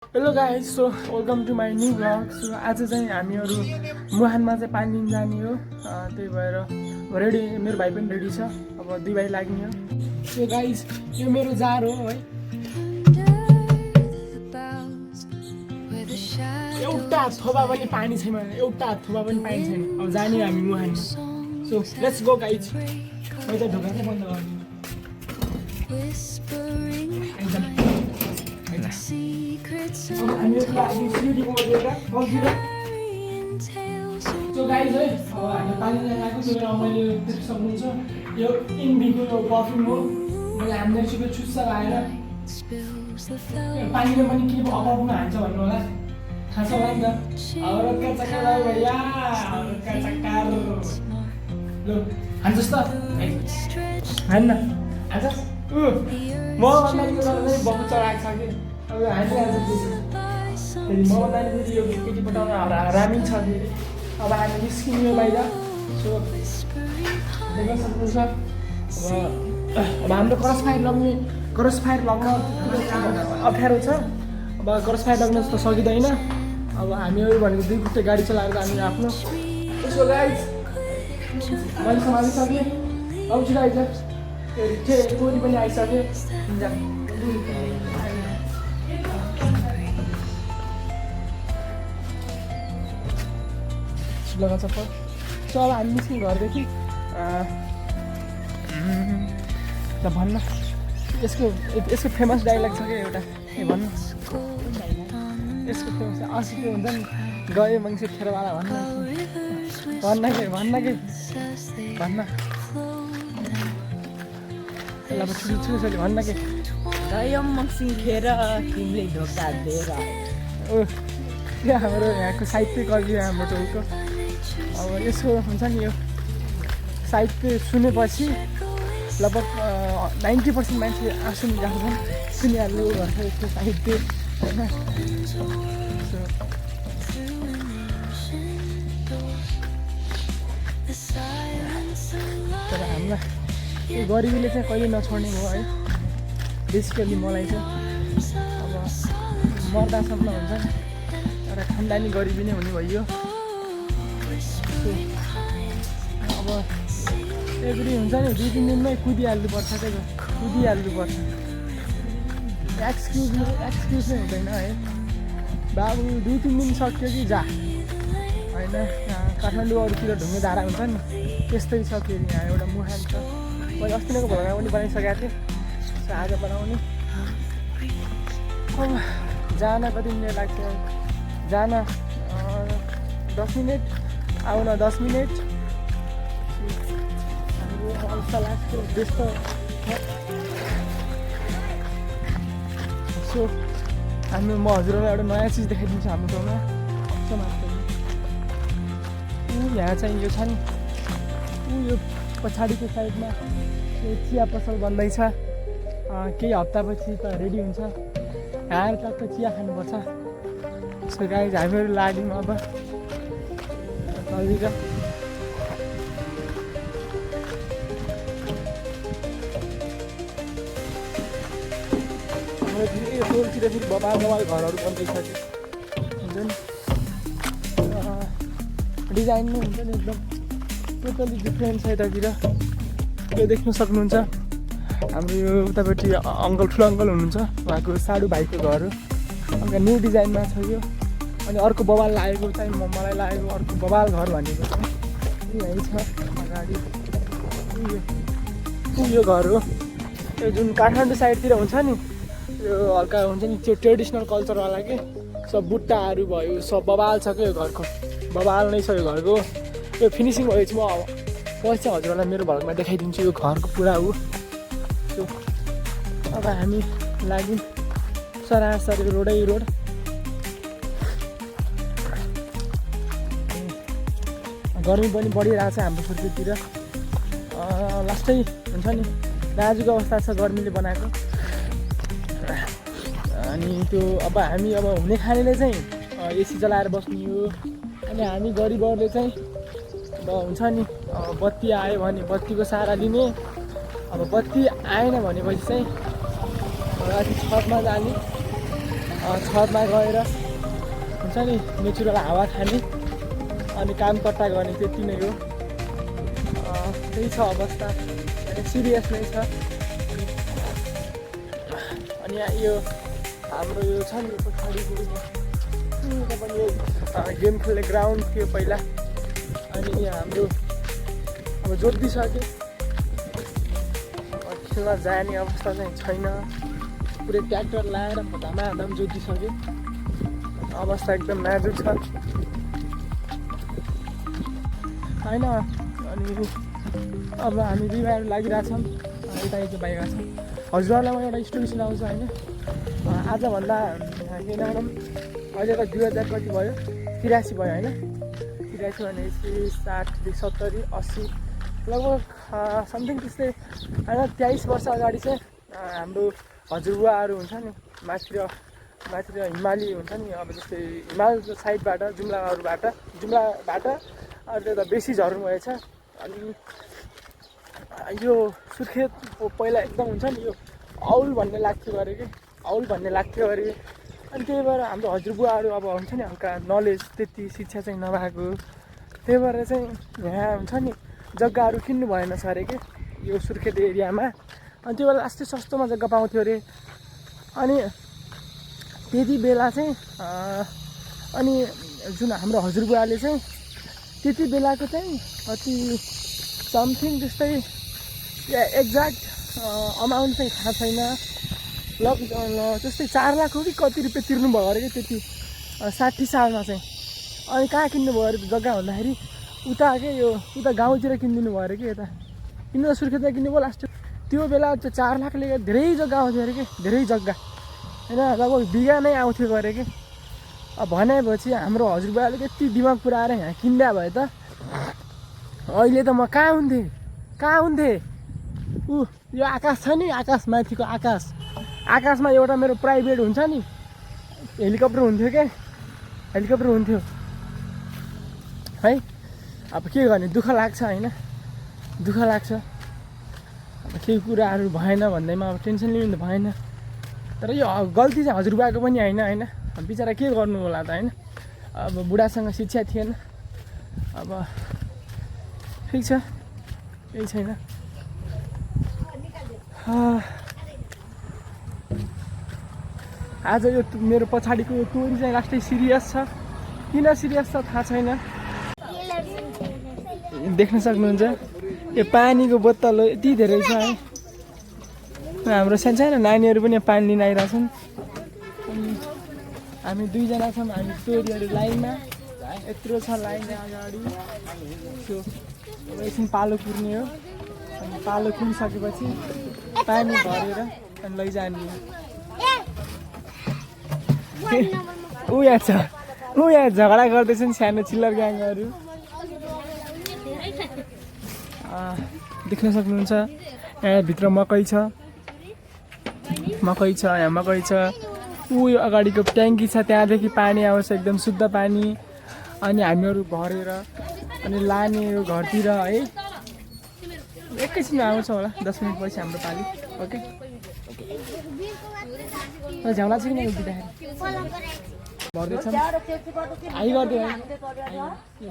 Hello guys, so welcome to my new vlog. So आज चाहिँ हामीहरू मुहानमा चाहिँ पानी लिन जाने हो। त्यही भएर रेडी, मेरो भाइ पनि रेडी छ। अब दुई भाइ लाग्ने हो। सो गाइज, यो मेरो जार हो है। एउटा थोपा पनि पानी छैन, एउटा थोपा पनि पानी छैन। अब जाने हामी मुहानमा। So let's go guys. मैले त ढोका चाहिँ बन्द गर्ने। सो गाइज है, अब हामी पानी लगाएको छु। मैले देख्न सक्नुहुन्छ यो इन्डीको यो पर्फ्युम हो। मैले हामीलाई चाहिँ चुस्स लगाएर पानीले पनि के अपाउन हान्छ भन्नु होला, थाहा छ होला नि त। हरका चक्कर भैया, हरका चक्कर ल हान्छस् त, हान्न हान्छस्। म भन्दाखेरि त बक्खु चढाएको छ कि अब हानिहाल्छ फेरि। म भन्दाखेरि फेरि यो केटी पठाउन हरामी छ फेरि। अब हामी निस्किने बाहिर। सो देख्न सक्नुहुन्छ अब हाम्रो क्रस फायर लग्न अप्ठ्यारो छ। अब क्रस फायर लग्न जस्तो सकिँदैन। अब हामीहरू भनेको दुई खुट्टे गाडी चलाएर हामी आफ्नो। यसो गाइज मैले सम्हालिसकेँ। अब छिटो आइज, टोली पनि आइसक्यो। लगा चप्पल। सो अब हामी निस्क्यौँ घरदेखि। ल भन्न, यसको फेमस डाइलग छ क्या एउटा। ए भन्नु, यसको फेमस अस्ति हुन्छ नि, गयो मान्छे खेरवाला भन्न के भन्न। ल अब छुरी भन्न के गयो मक्सिङ खेर तिमीले ढोका दिएर। यो हाम्रो यहाँको साहित्य कवि हाम्रो टोलको। अब यसो हुन्छ नि, यो साहित्य सुनेपछि लगभग 90% मान्छे आँसु निकाल्छन्। सुनिहाल्नु भन्छ यस्तो साहित्य होइन। तर हामीलाई यो गरिबीले चाहिँ कहिले नछोड्ने भयो है। बेसिकली मलाई चाहिँ अब मर्दासम्म हुन्छ नि, एउटा खानदानी गरिबी नै हुने भइयो। अब एभ्री हुन्छ नि, 2-3 दिनमै कुदिहाल्नुपर्छ क्या, कुदिहाल्नुपर्छ। एक्सक्युज नै हुँदैन है। बाबु 2-3 दिन सक्यो कि जा होइन। काठमाडौँ अरूतिर ढुङ्गे धारा हुन्छ नि, त्यस्तै छ फेरि यहाँ एउटा मुहान छ। मैले अस्ति नैको भोलमा पनि बनाइसकेको थिएँ। सो आज बनाउने। अब जान कति मिनट लाग्छ? जान 10 मिनट, आउन 10 मिनट। त्यस्तो सो हामी म हजुरहरूलाई एउटा नयाँ चिज देखाइदिन्छु हाम्रो ठाउँमा। यहाँ चाहिँ यो छ नि, यो पछाडिको साइडमा यो चिया पसल बन्दैछ। केही हप्तापछि त रेडी हुन्छ। यहाँ टक्क चिया खानुपर्छ। सो गाइज हामीहरू लाग्यौँ अब तलतिर। फेरि यो टोलतिर फेरि बबाल घरहरू बन्दैछ कि हुन्छ नि, डिजाइन नै हुन्छ नि एकदम टोटली डिफ्रेन्ट छ यतातिर। यो देख्न सक्नुहुन्छ हाम्रो यो उतापट्टि अङ्कल, ठुलो अङ्कल हुनुहुन्छ, उहाँको साडु भाइको घर हो। अन्त न्यू डिजाइनमा छ यो। अनि अर्को बबाल लागेको चाहिँ मलाई लागेको अर्को बबाल घर भनेको चाहिँ यहीँ छ अगाडि। यो घर हो। यो जुन काठमाडौँ साइडतिर हुन्छ नि, यो हल्का हुन्छ नि त्यो ट्रेडिसनल कल्चरवाला के, सब बुट्टाहरू भयो, सब बबाल छ क्या यो घरको। बबाल नै छ यो घरको। यो फिनिसिङ भएपछि म पछि हजुरहरूलाई मेरो भ्लगमा देखाइदिन्छु यो घरको पुरा हो। सो अब हामी लाग्यौँ सरासरी रोडै रोड। गर्मी पनि बढिरहेको छ हाम्रो छुर्तीतिर। लास्टै हुन्छ नि, नाजुक अवस्था छ गर्मीले बनाएको। अनि त्यो अब हामी अब हुने खानेले चाहिँ एसी चलाएर बस्ने हो। अनि हामी गरिबहरूले चाहिँ अब हुन्छ नि, बत्ती आयो भने बत्तीको सहारा लिने। अब बत्ती आएन भनेपछि चाहिँ राति छतमा जाने। छतमा गएर हुन्छ नि नेचुरल हावा खाने अनि काम कट्टा गर्ने त्यति नै हो। त्यही छ अवस्था, सिरियस नै छ। अनि यहाँ यो हाम्रो यो छ नि पछाडिको पनि गेम खेल्ने ग्राउन्ड थियो पहिला, अनि यहाँ हाम्रो अब जोतिसक्यो, खेल्न जाने अवस्था चाहिँ छैन। पुरै ट्र्याक्टर लाएर धमाधम जोतिसक्यो, अवस्था एकदम नाजुक छ होइन। अनि अब हामी बिमार लागिरहेछौँ, यता भइरहेको छ। हजुरहरूलाई म एउटा स्टोरी सुनाउँछु होइन। आजभन्दा के भनौँ, अहिले त 2000 कति भयो, 83 भयो होइन। 83 भनेपछि 60, 70, 80 लगभग समथिङ त्यस्तै होइन। 23 वर्ष अगाडि चाहिँ हाम्रो हजुरबुवाहरू हुन्छ नि माथि र हिमाली हुन्छ नि, अब जस्तै हिमाल साइडबाट जुम्लाबाट अहिले त बेसी झर्नु भएछ। अनि यो सुर्खेत पहिला एकदम हुन्छ नि यो औल भन्ने लाग्थ्यो अरे कि, औल भन्ने लाग्थ्यो अरे। अनि त्यही भएर हाम्रो हजुरबुवाहरू अब हुन्छ नि हल्का नलेज त्यति शिक्षा चाहिँ नभएको, त्यही भएर चाहिँ यहाँ हुन्छ नि जग्गाहरू किन्नु भएन छ अरे कि यो सुर्खेत एरियामा। अनि त्यो बेला लास्टै सस्तोमा जग्गा पाउँथ्यो अरे। अनि त्यति बेला चाहिँ अनि जुन हाम्रो हजुरबुवाले चाहिँ त्यति बेलाको चाहिँ कति समथिङ त्यस्तै एक्ज्याक्ट अमाउन्ट चाहिँ थाहा छैन, त्यस्तै 4 लाख हो कि कति रुपियाँ तिर्नुभयो अरे कि त्यति 60 सालमा चाहिँ। अनि कहाँ किन्नुभयो अरे जग्गा भन्दाखेरि उता के यो उता गाउँतिर किनिदिनु भयो अरे कि, यता किन त सुर्खेतमा किन्नुभयो लास्ट। त्यो बेला त्यो 4 लाखले धेरै जग्गा आउँथ्यो अरे कि, धेरै जग्गा होइन, लगभग बिघा नै आउँथ्यो अरे कि। अब भनेपछि हाम्रो हजुरबुवाले त्यति दिमाग पुऱ्याएर यहाँ किन्दा भए त अहिले त म कहाँ हुन्थेँ। यो आकाश छ नि, आकाश माथिको आकाशमा एउटा मेरो प्राइभेट हुन्छ नि हेलिकप्टर हुन्थ्यो क्या, हेलिकप्टर हुन्थ्यो है। अब के गर्ने, दुःख लाग्छ होइन, दुःख लाग्छ। अब केही कुराहरू भएन भन्दैमा अब टेन्सन लिनु त भएन। तर यो गल्ती चाहिँ हजुरबुवाको पनि होइन, बिचरा के गर्नु होला त होइन। अब बुढासँग शिक्षा थिएन, अब ठिक छ, केही छैन। आज यो मेरो पछाडिको यो टोरी चाहिँ लास्टै सिरियस छ। किन सिरियस छ थाहा छैन, देख्न सक्नुहुन्छ। यो पानीको बोतल हो, यति धेरै छ है। हाम्रो सानो नानीहरू पनि पानी लिन आइरहेछन्। हामी 2 जना छौँ, हामी टोरीहरू लाइनमा, यत्रो छ लाइन अगाडि। अब एकछिन पालो कुर्ने हो, अनि पालो कुरिसकेपछि पानी भरेर अनि लैजाने हो। यहाँ झगडा गर्दैछन् सानो चिल्लर ग्याङहरू, देख्न सक्नुहुन्छ। यहाँ भित्र मकै छ, यहाँ मकै छ। यो अगाडिको ट्याङ्की छ, त्यहाँदेखि पानी आउँछ एकदम शुद्ध पानी। अनि हामीहरू भरेर अनि लाने यो घरतिर है। एकैछिनमा आउँछ होला, 10 मिनट पछि हाम्रो पाली। ओके, झ्याउला छ कि नै दिँदाखेरि भर्दैछ, हाई गरिदियो है।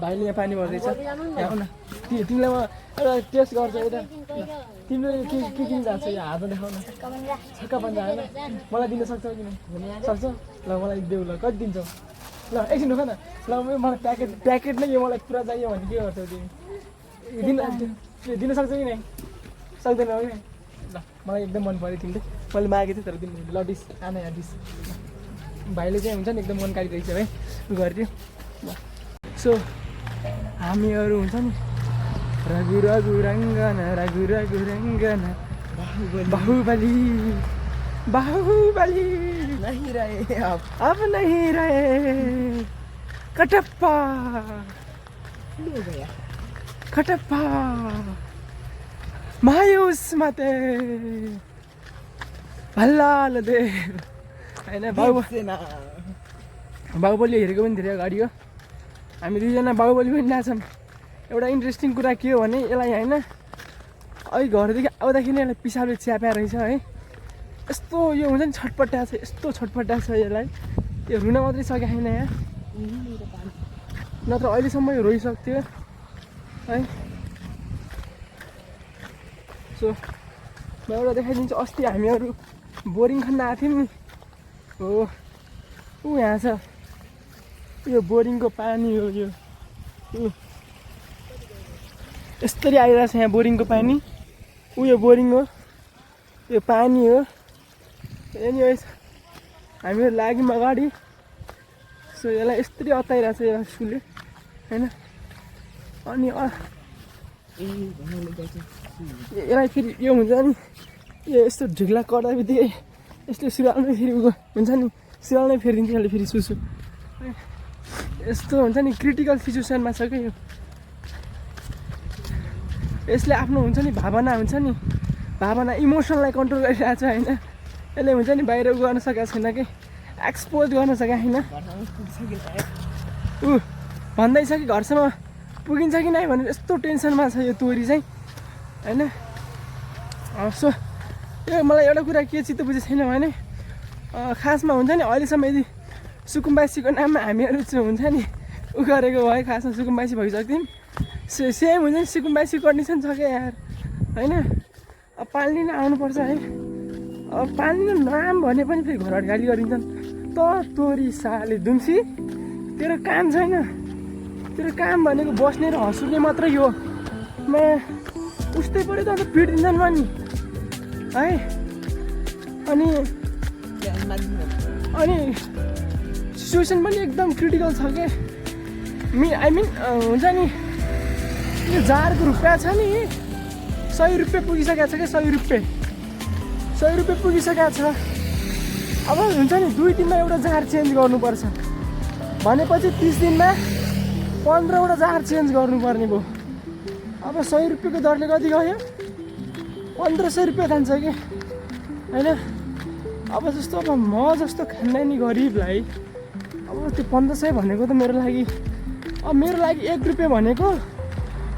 भाइले यहाँ पानी भर्दैछ, यहाँ न तिमीलाई म एउटा टेस्ट गर्छु यता। तिमीले के किन जान्छ यो हातमा देखाउ न, छक्का पन्जा होइन। मलाई दिन सक्छौ कि नै? सक्छौ? ल मलाई देऊ, ल कति दिन्छौ? ल एकछिन रुक न, ल मलाई प्याकेट नै यो मलाई पुरा चाहियो भने के गर्छौ तिमी? दिन सक्छौ कि नै? सक्दैनौ कि? ल मलाई एकदम मन पऱ्यो तिमीले, मैले मागेको थिएँ तर तिमीले। ल डिस आना यहाँ डिस। भाइले चाहिँ हुन्छ नि एकदम मन काटिरहेछ है, उ गरिदियो। सो हामीहरू हुन्छ नि रघु रघु रङ्गना, रघु रघु रङ्गना, बाहुबली नहीं रहे अब नहीं रहे, कटप्पा मायुस मते भल्लाल दे होइन। बाहुबली हेरेको पनि धेरै अगाडि हो। हामी 2 जना बाहुबली पनि नाच्छौँ। एउटा इन्ट्रेस्टिङ कुरा के हो भने यसलाई होइन, अहिले घरदेखि आउँदाखेरि यसलाई पिसाबले च्याप्या रहेछ है। यस्तो यो हुन्छ नि छटपट्टा छ, यस्तो छटपट्टा छ यसलाई। यो रुन मात्रै सकेको छैन यहाँ, नत्र अहिलेसम्म यो रोइसक्थ्यो है। सो म एउटा देखाइदिन्छु। अस्ति हामीहरू बोरिङ खन्न आएको थियौँ नि, हो ऊ यहाँ छ, यो बोरिङको पानी हो। यो यसरी आइरहेको छ यहाँ बोरिङको पानी। ऊ यो बोरिङ हो, यो पानी हो। एनिवेज हामीहरू लाग्यौँ अगाडि। सो यसलाई यस्तरी अताइरहेको छ यो सुले होइन। अनि यसलाई फेरि यो हुन्छ नि, यो यस्तो ढिग्ला कर्दा बित्तिकै यस्तो सुरुवालमै फेरि हुन्छ नि, सुरुवालमै फेरिदिन्छ यसले फेरि सुसु। यस्तो हुन्छ नि क्रिटिकल सिचुएसनमा छ क्या यो। यसले आफ्नो हुन्छ नि भावना हुन्छ नि, भावना इमोसनलाई कन्ट्रोल गरिरहेको छ होइन। यसले हुन्छ नि बाहिर गर्न सकेको छैन कि, एक्सपोज गर्न सकेको छैन। ऊ भन्दैछ कि घरसम्म पुगिन्छ कि नै भनेर यस्तो टेन्सनमा छ यो तोरी चाहिँ होइन। सो यो मलाई एउटा कुरा के चित्त बुझेको छैन भने खासमा हुन्छ नि अहिलेसम्म यदि सुकुम्बासीको नाममा हामीहरू चाहिँ हुन्छ नि उ गरेको भए खासमा सुकुम्बासी भइसक्थ्यौँ। सेम हुन्छ नि सुकुम्बासी कन्डिसन छ क्या यार होइन। अब पाल्दिन आउनुपर्छ है। अब पाल्दिन नाम भने पनि फेरि घरबाट गाली गरिन्छन्। त तोरी साले दुम्सी, तेरो काम छैन, तेरो काम भनेको बस्ने र हँसुर्ने मात्रै हो। म उस्तै पऱ्यो त अन्त पिटिदिन्छन् नि है। अनि सिचुएसन पनि एकदम क्रिटिकल छ क्या। आई मिन हुन्छ नि यो जारको रुपियाँ छ नि 100 रुपियाँ पुगिसकेको छ क्या। 100 रुपियाँ पुगिसकेको छ। अब हुन्छ नि 2 दिनमा एउटा जार चेन्ज गर्नुपर्छ भनेपछि 30 दिनमा 15वटा जार चेन्ज गर्नुपर्ने भयो। अब 100 रुपियाँको दरले कति गयो? 1500 रुपियाँ जान्छ कि होइन। अब जस्तो अब म जस्तो खानदानी गरिबलाई अब त्यो 1500 भनेको त मेरो लागि 1 रुपियाँ भनेको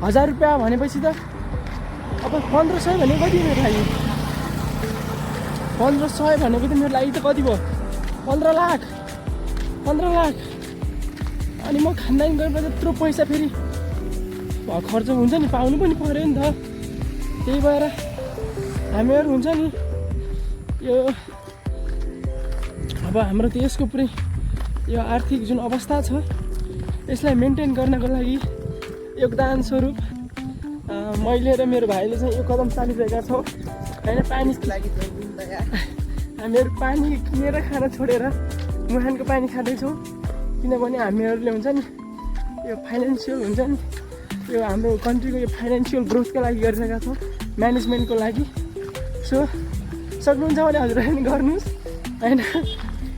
1000 रुपियाँ भनेपछि त अब 1500 भनेको कति मेरो लागि? 1500 भनेको त मेरो लागि त कति भयो? 15 लाख। अनि म खानदानी गरेर त्यत्रो पैसा फेरि खर्च हुन्छ नि, पाउनु पनि पऱ्यो नि त। त्यही भएर हामीहरू हुन्छ नि यो अब हाम्रो देशको पुरै यो आर्थिक जुन अवस्था छ यसलाई मेन्टेन गर्नको लागि योगदान स्वरूप मैले र मेरो भाइले चाहिँ यो कदम चालिरहेका छौँ होइन। पानीको लागि हामीहरू पानी किनेर खान छोडेर मुहानको पानी खाँदैछौँ, किनभने हामीहरूले हुन्छ नि यो फाइनेन्सियल हुन्छ नि यो हाम्रो कन्ट्रीको यो फाइनेन्सियल ग्रोथको लागि गरिरहेका छौँ, म्यानेजमेन्टको लागि। सो सक्नुहुन्छ भने हजुरहरूले पनि गर्नुहोस् होइन।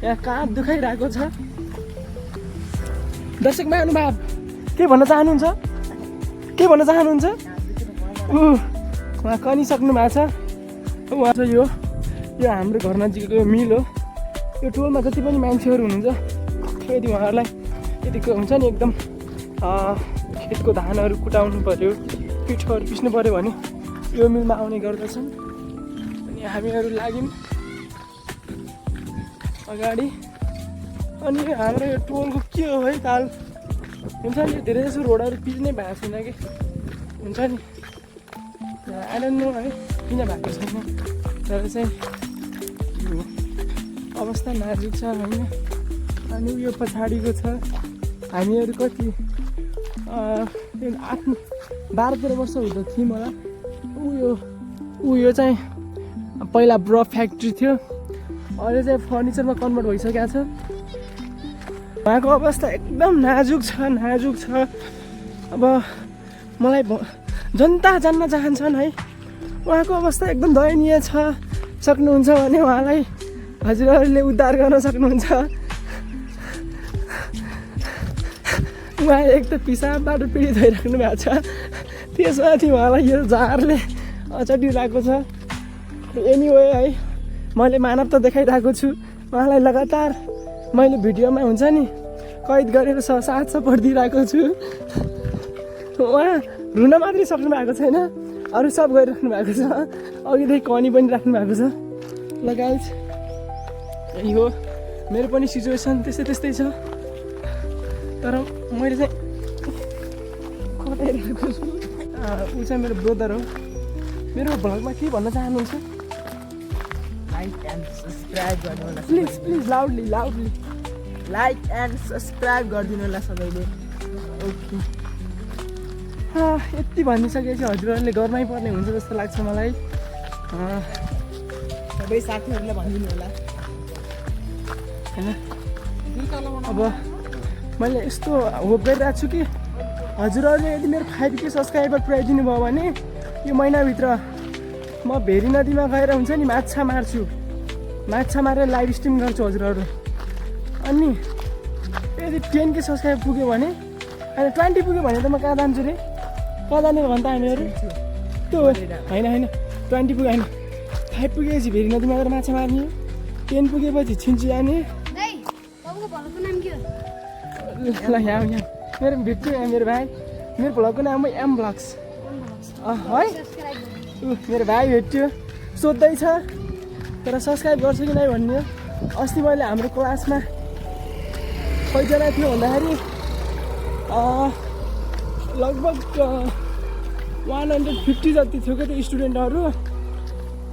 यहाँ काँध दुखाइरहेको छ। दर्शक महानुभाव के भन्न चाहनुहुन्छ? उहाँ कनिसक्नु भएको छ। उहाँ चाहिँ यो हाम्रो घर नजिकको यो मिल हो। यो टोलमा जति पनि मान्छेहरू हुनुहुन्छ यदि उहाँहरूलाई यतिको हुन्छ नि एकदम खेतको धानहरू कुटाउनु पऱ्यो, पिठोहरू पिस्नु पऱ्यो भने यो मिलमा आउने गर्दछन्। अनि हामीहरू लाग्यौँ अगाडि। अनि हाम्रो यो टोलको के हो है ताल हुन्छ नि धेरै जसो रोडहरू पिच नै भएको छैन कि हुन्छ नि। आई डोन्ट नो है किन भएको छैन, तर चाहिँ यो अवस्था नाजुक छ होइन। अनि उयो पछाडिको छ हामीहरू कति 12-13 वर्ष हुँदा थियौँ होला। उयो चाहिँ पहिला ब्रफ फ्याक्ट्री थियो, अहिले चाहिँ फर्निचरमा कन्भर्ट भइसकेको छ। उहाँको अवस्था एकदम नाजुक छ। अब मलाई जनता जान्न चाहन्छन् है, उहाँको अवस्था एकदम दयनीय छ। सक्नुहुन्छ भने उहाँलाई हजुरहरूले उद्धार गर्न सक्नुहुन्छ। उहाँ एक त पिसाबबाट पीडित भइराख्नु भएको छ, त्यसमाथि उहाँलाई यो जारले अचटिरहेको छ। एनिवे है मैले मानवता देखाइरहेको छु उहाँलाई। लगातार मैले भिडियोमा हुन्छ नि कैद गरेर साथ सपोर्ट दिइरहेको छु। उहाँ रुन मात्रै सक्नु भएको छैन, अरू सब गरिराख्नु भएको छ। अघिदेखि कनी पनि राख्नु भएको छ। ल गाइज यही हो मेरो पनि सिचुएसन त्यस्तै छ तर मैले चाहिँ कताइरहेको छु ऊ चाहिँ मेरो ब्रदर हो मेरो भ्लगमा के भन्न चाहनुहुन्छ लाइक एन्ड सब्सक्राइब गर्नु होला please loudly like and subscribe गरिदिनु होला सबैले ओके यति भनिसकेपछि हजुरहरूले गर्नै पर्ने हुन्छ जस्तो लाग्छ मलाई सबै साथीहरूलाई भनिदिनु होला होइन अब मैले यस्तो होप गरिरहेको छु कि हजुरहरूले यदि मेरो 5K सब्सक्राइबर पुऱ्याइदिनु भयो भने यो महिनाभित्र म भेरी नदीमा गएर हुन्छ नि माछा मार्छु माछा मारेर लाइभ स्ट्रिम गर्छु हजुरहरू अनि यदि 10K सब्सक्राइब पुग्यो भने अनि 20 पुग्यो भने त म कहाँ जान्छु रे कहाँ जाने भन्छ हामीहरू त्यो होइन 20 पुग्यो होइन 5 पुगेपछि भेरी नदीमा गएर माछा मार्ने 10 पुगेपछि छिन्चु जाने ल यहाँ मेरो भेट्छु मेरो भाइ मेरो भ्लगको नाम हो एम भ्लग्स है मेरो भाइ भेट्यो सोध्दैछ तर सब्सक्राइब गर्छु कि नै भन्ने हो अस्ति मैले हाम्रो क्लासमा कतिजना थियो भन्दाखेरि लगभग 150 जति थियो क्या त्यो स्टुडेन्टहरू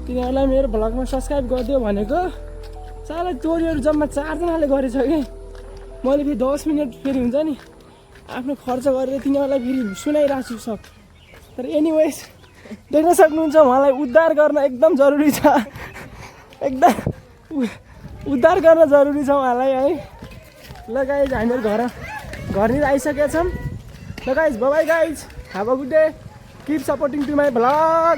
तिनीहरूलाई मेरो भ्लगमा सब्सक्राइब गरिदियो भनेको साला चोरीहरू जम्मा 4 जनाले गरेछ कि मैले फेरि 10 मिनट फेरि हुन्छ नि आफ्नो खर्च गरेर तिनीहरूलाई फेरि सुनाइरहेको छु सब तर एनिवेज देख्न सक्नुहुन्छ उहाँलाई उद्धार गर्न एकदम जरुरी छ एकदम उद्धार गर्न जरुरी छ उहाँलाई है ल गाइज हामीहरू घरनिर आइसकेका छौँ ल guys bye guys have a good day keep supporting to my vlog